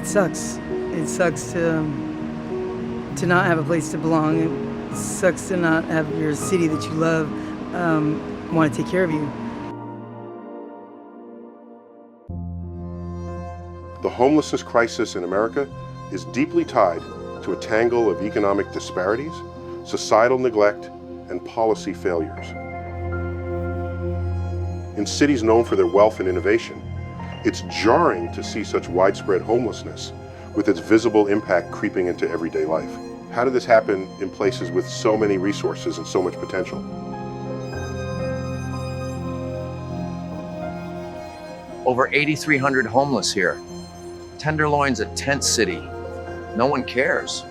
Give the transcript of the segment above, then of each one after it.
sucks. It sucks to not have a place to belong. It sucks to not have your city that you love want to take care of you. The homelessness crisis in America is deeply tied to a tangle of economic disparities, societal neglect, and policy failures. In cities known for their wealth and innovation, it's jarring to see such widespread homelessness with its visible impact creeping into everyday life. How did this happen in places with so many resources and so much potential? Over 8,300 homeless here. Tenderloin's a tent city. No one cares.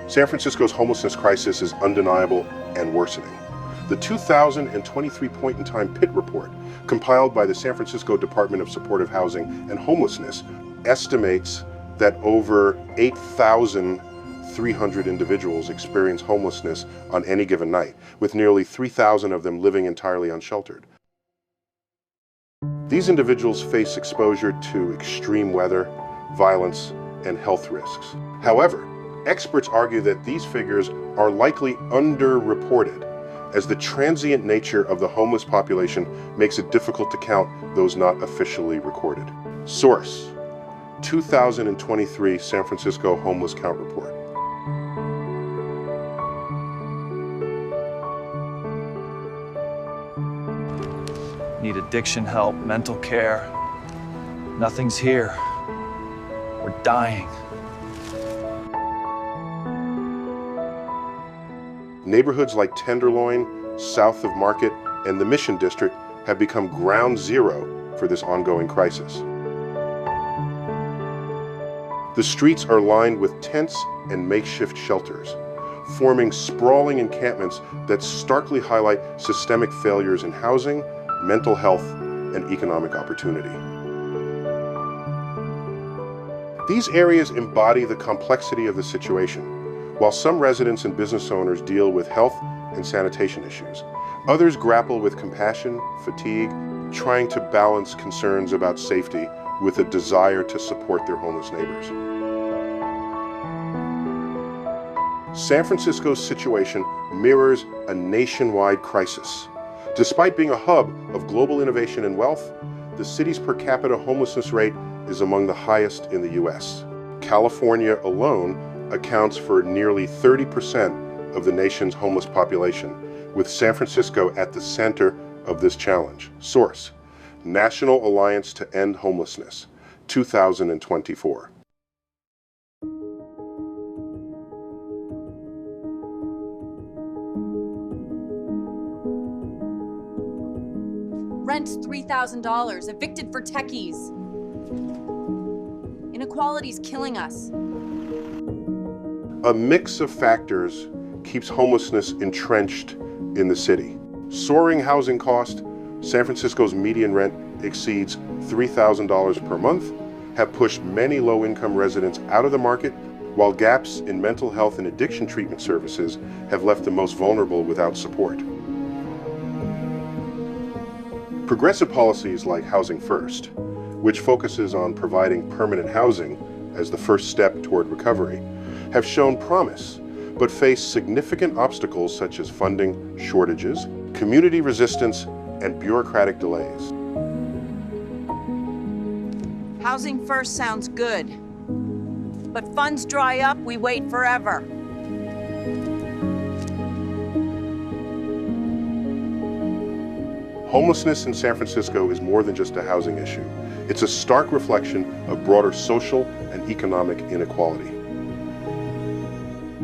San Francisco's homelessness crisis is undeniable and worsening. The 2023 point-in-time PIT report, compiled by the San Francisco Department of Supportive Housing and Homelessness, estimates that over 8,300 individuals experience homelessness on any given night, with nearly 3,000 of them living entirely unsheltered. These individuals face exposure to extreme weather, violence, and health risks. However, experts argue that these figures are likely underreported, as the transient nature of the homeless population makes it difficult to count those not officially recorded. Source: 2023 San Francisco Homeless Count Report. Need addiction help, mental care. Nothing's here. We're dying. Neighborhoods like Tenderloin, south of Market, and the Mission District have become ground zero for this ongoing crisis. The streets are lined with tents and makeshift shelters, forming sprawling encampments that starkly highlight systemic failures in housing, mental health, and economic opportunity. These areas embody the complexity of the situation. While some residents and business owners deal with health and sanitation issues, others grapple with compassion, fatigue, trying to balance concerns about safety with a desire to support their homeless neighbors. San Francisco's situation mirrors a nationwide crisis. Despite being a hub of global innovation and wealth, the city's per capita homelessness rate is among the highest in the U.S. California alone accounts for nearly 30% of the nation's homeless population, with San Francisco at the center of this challenge. Source: National Alliance to End Homelessness, 2024. Rent's $3,000, evicted for techies. Inequality's killing us. A mix of factors keeps homelessness entrenched in the city. Soaring housing cost, San Francisco's median rent exceeds $3,000 per month, have pushed many low-income residents out of the market, while gaps in mental health and addiction treatment services have left the most vulnerable without support. Progressive policies like Housing First, which focuses on providing permanent housing as the first step toward recovery, have shown promise, but face significant obstacles such as funding shortages, community resistance, and bureaucratic delays. Housing First sounds good, but funds dry up, we wait forever. Homelessness in San Francisco is more than just a housing issue. It's a stark reflection of broader social and economic inequality.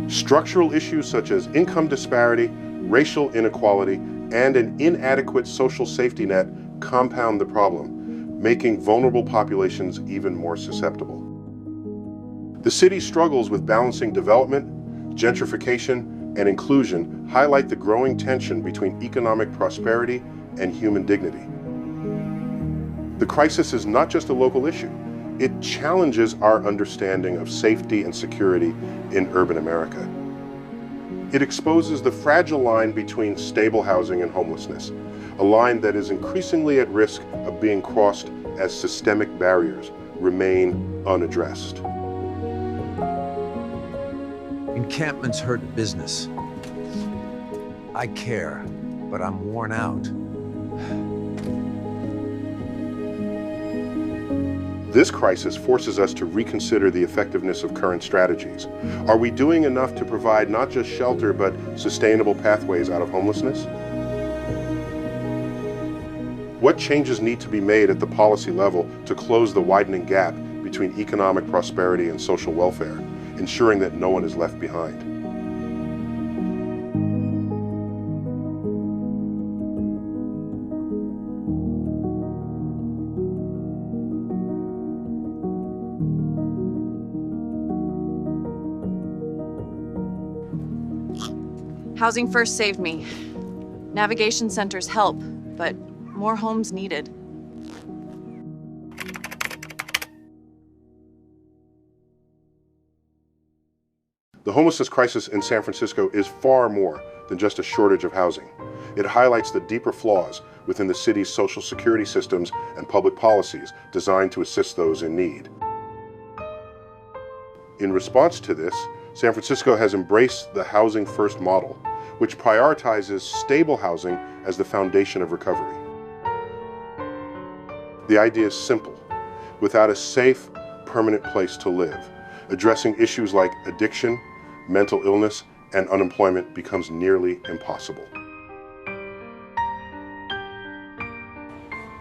Structural issues such as income disparity, racial inequality, and an inadequate social safety net compound the problem, making vulnerable populations even more susceptible. The city's struggles with balancing development, gentrification, and inclusion highlight the growing tension between economic prosperity and human dignity. The crisis is not just a local issue. It challenges our understanding of safety and security in urban America. It exposes the fragile line between stable housing and homelessness, a line that is increasingly at risk of being crossed as systemic barriers remain unaddressed. Encampments hurt business. I care, but I'm worn out. This crisis forces us to reconsider the effectiveness of current strategies. Are we doing enough to provide not just shelter, but sustainable pathways out of homelessness? What changes need to be made at the policy level to close the widening gap between economic prosperity and social welfare, ensuring that no one is left behind? Housing First saved me. Navigation centers help, but more homes needed. The homelessness crisis in San Francisco is far more than just a shortage of housing. It highlights the deeper flaws within the city's social security systems and public policies designed to assist those in need. In response to this, San Francisco has embraced the Housing First model, which prioritizes stable housing as the foundation of recovery. The idea is simple. Without a safe, permanent place to live, addressing issues like addiction, mental illness, and unemployment becomes nearly impossible.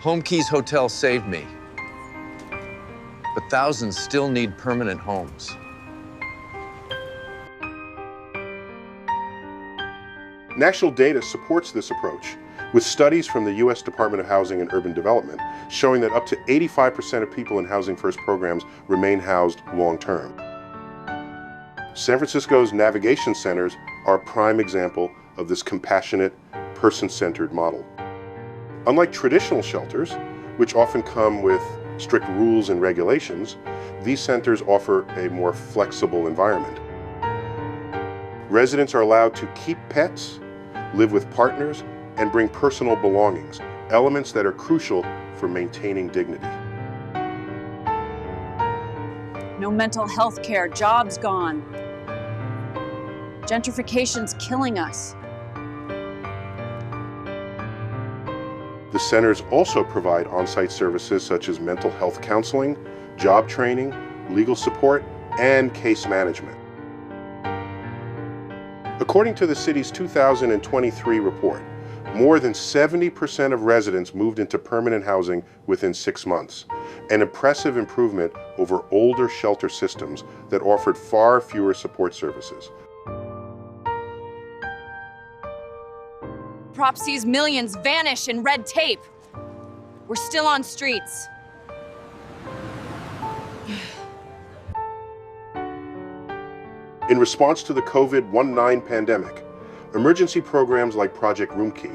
Home Keys Hotel saved me, but thousands still need permanent homes. National data supports this approach, with studies from the U.S. Department of Housing and Urban Development showing that up to 85% of people in Housing First programs remain housed long-term. San Francisco's navigation centers are a prime example of this compassionate, person-centered model. Unlike traditional shelters, which often come with strict rules and regulations, these centers offer a more flexible environment. Residents are allowed to keep pets, live with partners, and bring personal belongings, elements that are crucial for maintaining dignity. No mental health care, jobs gone. Gentrification's killing us. The centers also provide on-site services such as mental health counseling, job training, legal support, and case management. According to the city's 2023 report, more than 70% of residents moved into permanent housing within 6 months, an impressive improvement over older shelter systems that offered far fewer support services. Prop C's millions vanish in red tape. We're still on streets. In response to the COVID-19 pandemic, emergency programs like Project Room Key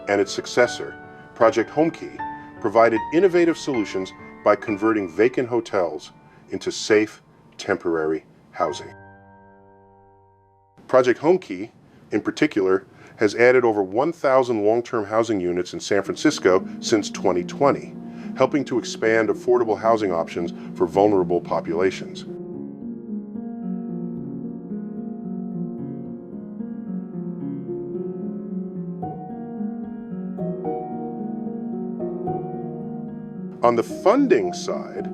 and its successor, Project Home Key, provided innovative solutions by converting vacant hotels into safe, temporary housing. Project Home Key, in particular, has added over 1,000 long-term housing units in San Francisco since 2020, helping to expand affordable housing options for vulnerable populations. On the funding side,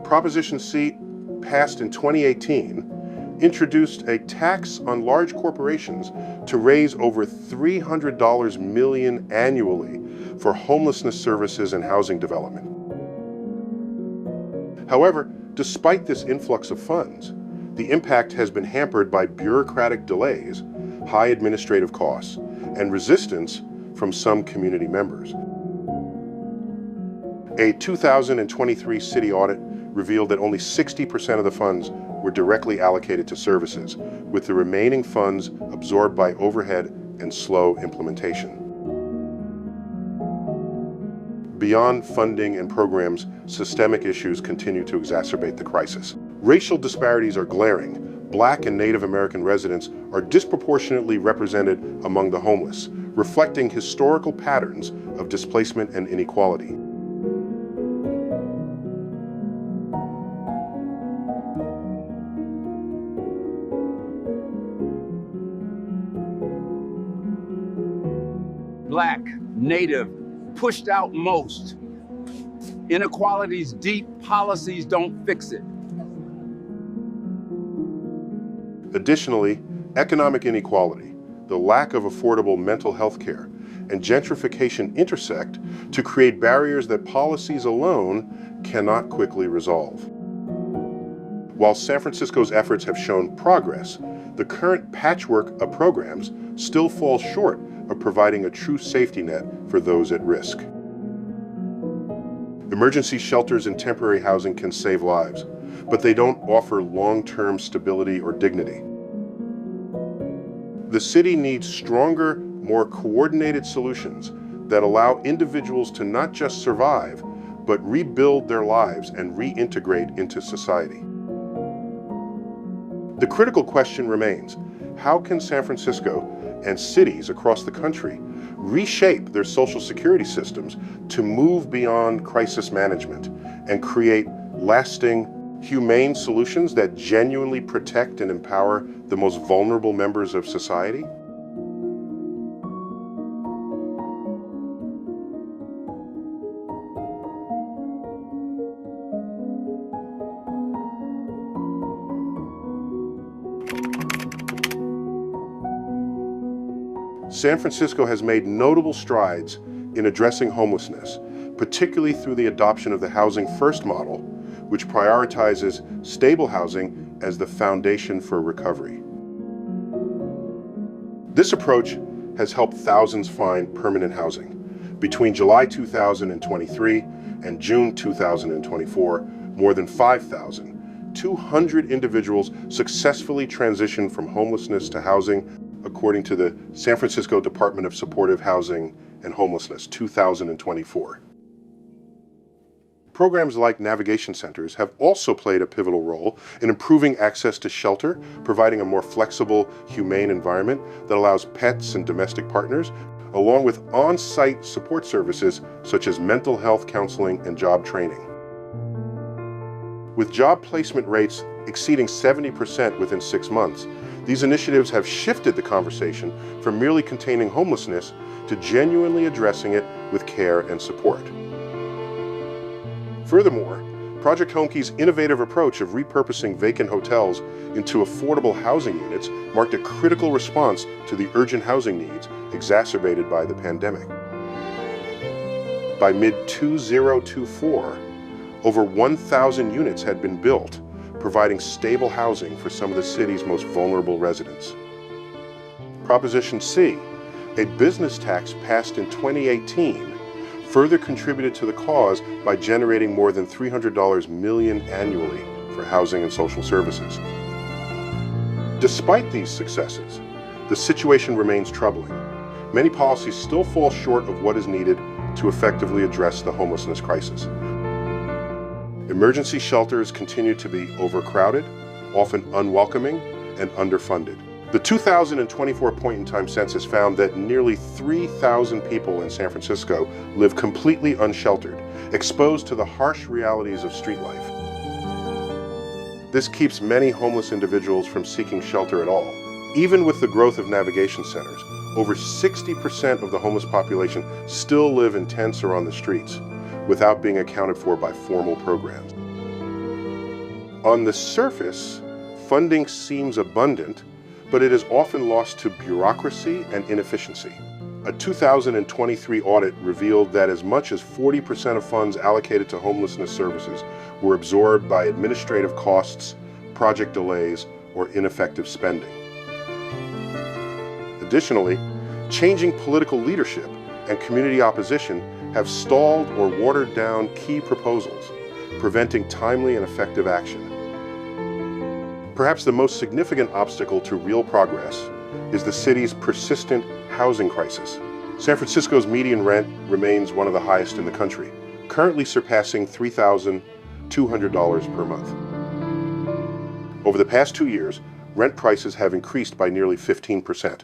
Proposition C, passed in 2018, introduced a tax on large corporations to raise over $300 million annually for homelessness services and housing development. However, despite this influx of funds, the impact has been hampered by bureaucratic delays, high administrative costs, and resistance from some community members. A 2023 city audit revealed that only 60% of the funds were directly allocated to services, with the remaining funds absorbed by overhead and slow implementation. Beyond funding and programs, systemic issues continue to exacerbate the crisis. Racial disparities are glaring, Black and Native American residents are disproportionately represented among the homeless, reflecting historical patterns of displacement and inequality. Black, Native, pushed out most. Inequality's deep, policies don't fix it. Additionally, economic inequality, the lack of affordable mental health care, and gentrification intersect to create barriers that policies alone cannot quickly resolve. While San Francisco's efforts have shown progress, the current patchwork of programs still falls short of providing a true safety net for those at risk. Emergency shelters and temporary housing can save lives, but they don't offer long-term stability or dignity. The city needs stronger, more coordinated solutions that allow individuals to not just survive, but rebuild their lives and reintegrate into society. The critical question remains, how can San Francisco and cities across the country reshape their social security systems to move beyond crisis management and create lasting, humane solutions that genuinely protect and empower the most vulnerable members of society? San Francisco has made notable strides in addressing homelessness, particularly through the adoption of the Housing First model, which prioritizes stable housing as the foundation for recovery. This approach has helped thousands find permanent housing. Between July 2023 and June 2024, more than 5,200 individuals successfully transitioned from homelessness to housing, according to the San Francisco Department of Supportive Housing and Homelessness 2024. Programs like navigation centers have also played a pivotal role in improving access to shelter, providing a more flexible, humane environment that allows pets and domestic partners, along with on-site support services such as mental health counseling and job training. With job placement rates exceeding 70% within 6 months, these initiatives have shifted the conversation from merely containing homelessness to genuinely addressing it with care and support. Furthermore, Project Homekey's innovative approach of repurposing vacant hotels into affordable housing units marked a critical response to the urgent housing needs exacerbated by the pandemic. By mid-2024, over 1,000 units had been built, providing stable housing for some of the city's most vulnerable residents. Proposition C, a business tax passed in 2018, further contributed to the cause by generating more than $300 million annually for housing and social services. Despite these successes, the situation remains troubling. Many policies still fall short of what is needed to effectively address the homelessness crisis. Emergency shelters continue to be overcrowded, often unwelcoming, and underfunded. The 2024 point-in-time census found that nearly 3,000 people in San Francisco live completely unsheltered, exposed to the harsh realities of street life. This keeps many homeless individuals from seeking shelter at all. Even with the growth of navigation centers, over 60% of the homeless population still live in tents or on the streets, without being accounted for by formal programs. On the surface, funding seems abundant, but it is often lost to bureaucracy and inefficiency. A 2023 audit revealed that as much as 40% of funds allocated to homelessness services were absorbed by administrative costs, project delays, or ineffective spending. Additionally, changing political leadership and community opposition have stalled or watered down key proposals, preventing timely and effective action. Perhaps the most significant obstacle to real progress is the city's persistent housing crisis. San Francisco's median rent remains one of the highest in the country, currently surpassing $3,200 per month. Over the past 2 years, rent prices have increased by nearly 15%,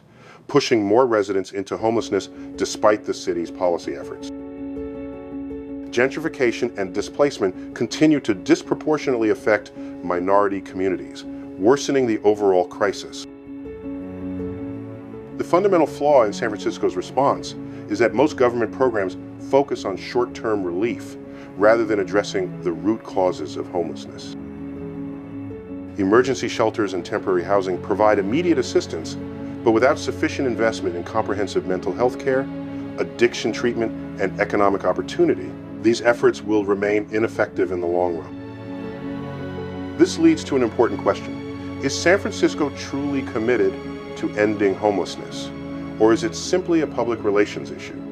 pushing more residents into homelessness despite the city's policy efforts. Gentrification and displacement continue to disproportionately affect minority communities, worsening the overall crisis. The fundamental flaw in San Francisco's response is that most government programs focus on short-term relief rather than addressing the root causes of homelessness. Emergency shelters and temporary housing provide immediate assistance, but without sufficient investment in comprehensive mental health care, addiction treatment, and economic opportunity, these efforts will remain ineffective in the long run. This leads to an important question. Is San Francisco truly committed to ending homelessness, or is it simply a public relations issue?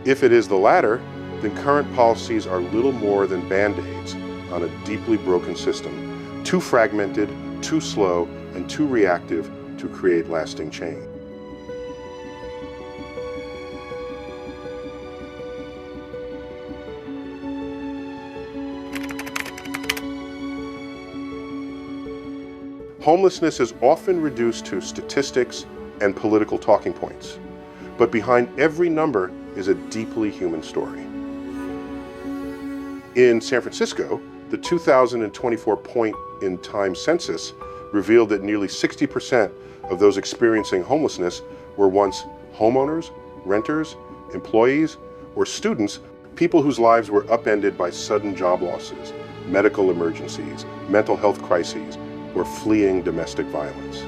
If it is the latter, then current policies are little more than band-aids on a deeply broken system, too fragmented, too slow, and too reactive to create lasting change. Homelessness is often reduced to statistics and political talking points, but behind every number is a deeply human story. In San Francisco, the 2024 point-in-time census revealed that nearly 60% of those experiencing homelessness were once homeowners, renters, employees, or students, people whose lives were upended by sudden job losses, medical emergencies, mental health crises, or fleeing domestic violence.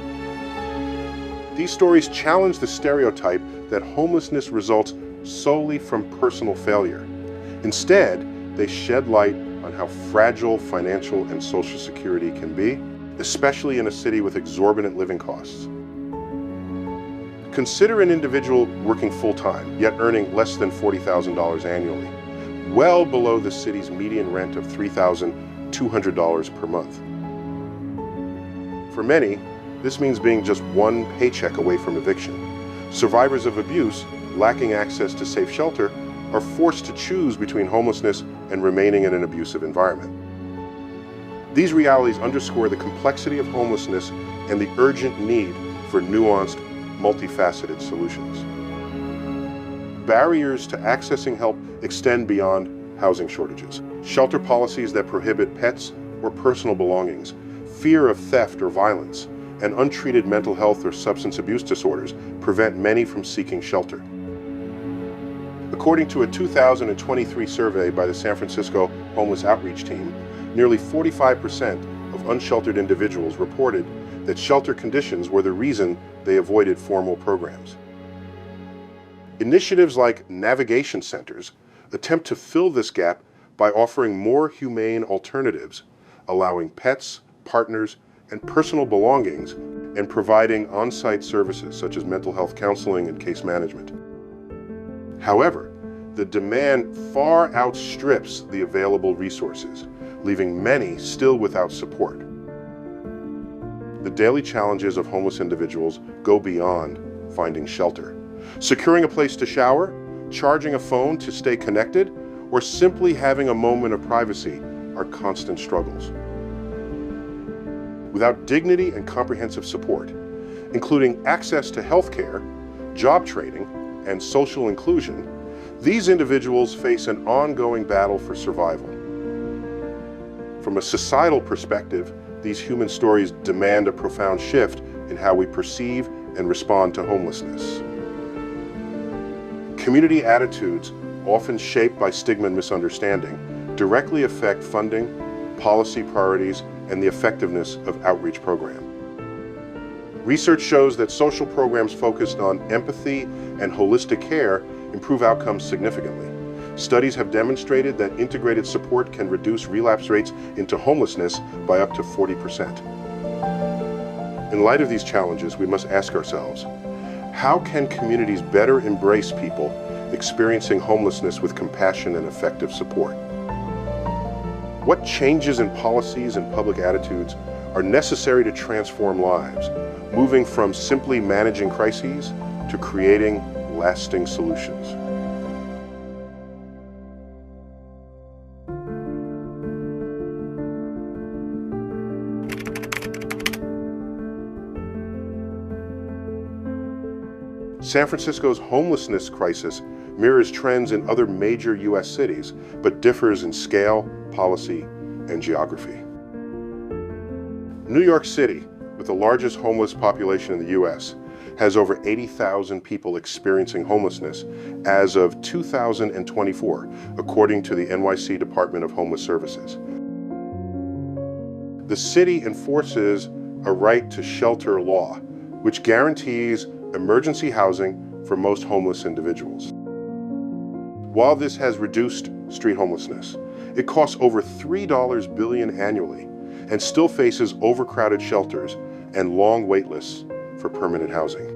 These stories challenge the stereotype that homelessness results solely from personal failure. Instead, they shed light on how fragile financial and social security can be, especially in a city with exorbitant living costs. Consider an individual working full-time, yet earning less than $40,000 annually, well below the city's median rent of $3,200 per month. For many, this means being just one paycheck away from eviction. Survivors of abuse, lacking access to safe shelter, are forced to choose between homelessness and remaining in an abusive environment. These realities underscore the complexity of homelessness and the urgent need for nuanced, multifaceted solutions. Barriers to accessing help extend beyond housing shortages. Shelter policies that prohibit pets or personal belongings, fear of theft or violence, and untreated mental health or substance abuse disorders prevent many from seeking shelter. According to a 2023 survey by the San Francisco Homeless Outreach Team, nearly 45% of unsheltered individuals reported that shelter conditions were the reason they avoided formal programs. Initiatives like navigation centers attempt to fill this gap by offering more humane alternatives, allowing pets, partners, and personal belongings, and providing on-site services such as mental health counseling and case management. However, the demand far outstrips the available resources, leaving many still without support. The daily challenges of homeless individuals go beyond finding shelter. Securing a place to shower, charging a phone to stay connected, or simply having a moment of privacy are constant struggles. Without dignity and comprehensive support, including access to health care, job training, and social inclusion, these individuals face an ongoing battle for survival. From a societal perspective, these human stories demand a profound shift in how we perceive and respond to homelessness. Community attitudes, often shaped by stigma and misunderstanding, directly affect funding, policy priorities, and the effectiveness of outreach programs. Research shows that social programs focused on empathy and holistic care improve outcomes significantly. Studies have demonstrated that integrated support can reduce relapse rates into homelessness by up to 40%. In light of these challenges, we must ask ourselves, how can communities better embrace people experiencing homelessness with compassion and effective support? What changes in policies and public attitudes are necessary to transform lives, moving from simply managing crises to creating lasting solutions? San Francisco's homelessness crisis mirrors trends in other major U.S. cities, but differs in scale, policy, and geography. New York City, with the largest homeless population in the U.S., has over 80,000 people experiencing homelessness as of 2024, according to the NYC Department of Homeless Services. The city enforces a right to shelter law, which guarantees emergency housing for most homeless individuals. While this has reduced street homelessness, it costs over $3 billion annually and still faces overcrowded shelters and long wait lists for permanent housing.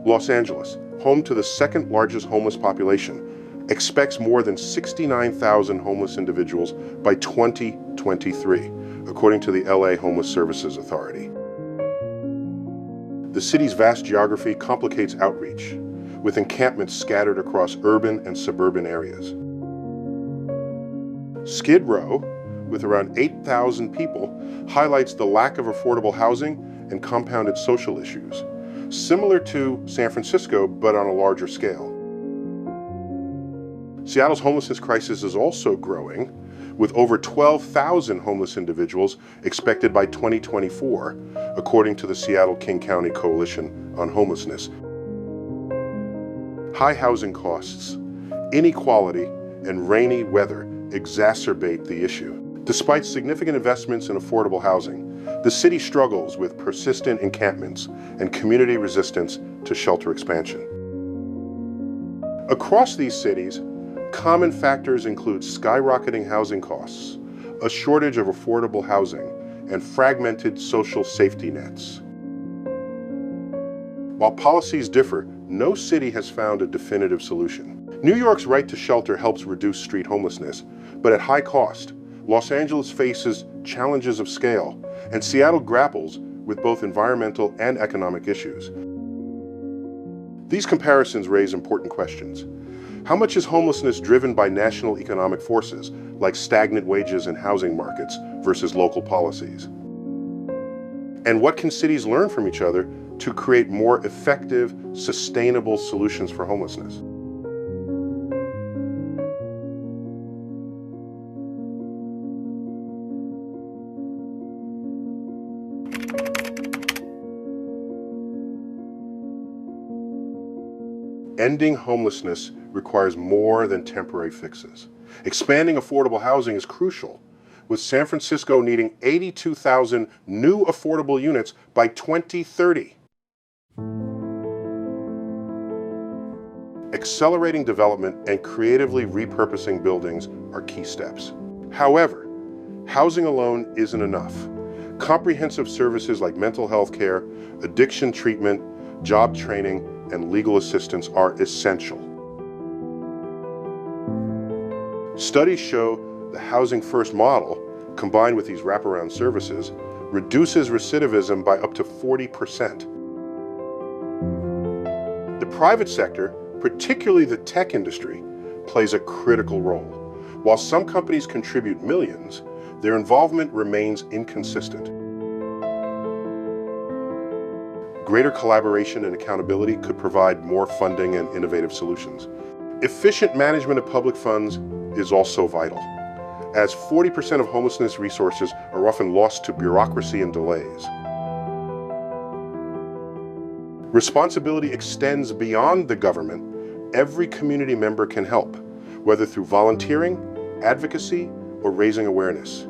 Los Angeles, home to the second largest homeless population, expects more than 69,000 homeless individuals by 2023, according to the LA Homeless Services Authority. The city's vast geography complicates outreach, with encampments scattered across urban and suburban areas. Skid Row, with around 8,000 people, highlights the lack of affordable housing and compounded social issues, similar to San Francisco, but on a larger scale. Seattle's homelessness crisis is also growing, with over 12,000 homeless individuals expected by 2024, according to the Seattle-King County Coalition on Homelessness. High housing costs, inequality, and rainy weather exacerbate the issue. Despite significant investments in affordable housing, the city struggles with persistent encampments and community resistance to shelter expansion. Across these cities, common factors include skyrocketing housing costs, a shortage of affordable housing, and fragmented social safety nets. While policies differ, no city has found a definitive solution. New York's right to shelter helps reduce street homelessness, but at high cost. Los Angeles faces challenges of scale, and Seattle grapples with both environmental and economic issues. These comparisons raise important questions. How much is homelessness driven by national economic forces, like stagnant wages and housing markets, versus local policies? And what can cities learn from each other to create more effective, sustainable solutions for homelessness? Ending homelessness requires more than temporary fixes. Expanding affordable housing is crucial, with San Francisco needing 82,000 new affordable units by 2030. Accelerating development and creatively repurposing buildings are key steps. However, housing alone isn't enough. Comprehensive services like mental health care, addiction treatment, job training, and legal assistance are essential. Studies show the Housing First model, combined with these wraparound services, reduces recidivism by up to 40%. The private sector, particularly the tech industry, plays a critical role. While some companies contribute millions, their involvement remains inconsistent. Greater collaboration and accountability could provide more funding and innovative solutions. Efficient management of public funds is also vital, as 40% of homelessness resources are often lost to bureaucracy and delays. Responsibility extends beyond the government. Every community member can help, whether through volunteering, advocacy, or raising awareness.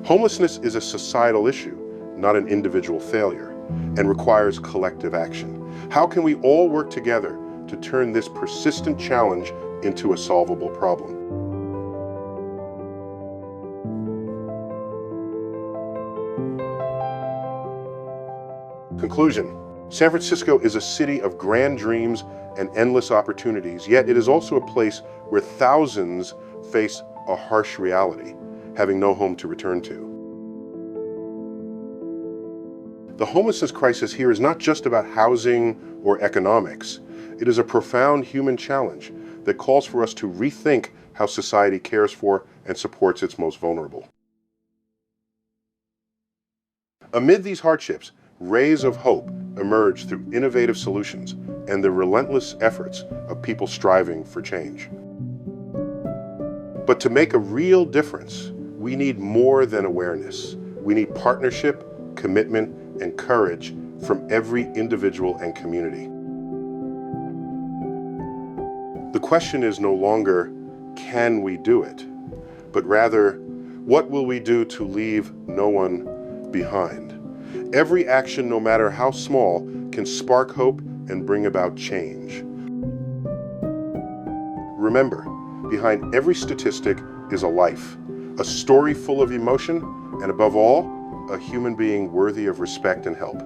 Homelessness is a societal issue, not an individual failure, and requires collective action. How can we all work together to turn this persistent challenge into a solvable problem? Conclusion. San Francisco is a city of grand dreams and endless opportunities, yet it is also a place where thousands face a harsh reality, having no home to return to. The homelessness crisis here is not just about housing or economics. It is a profound human challenge that calls for us to rethink how society cares for and supports its most vulnerable. Amid these hardships, rays of hope emerge through innovative solutions and the relentless efforts of people striving for change. But to make a real difference, we need more than awareness. We need partnership, commitment, and courage from every individual and community. The question is no longer, can we do it? But rather, what will we do to leave no one behind? Every action, no matter how small, can spark hope and bring about change. Remember, behind every statistic is a life, a story full of emotion, and above all, a human being worthy of respect and help.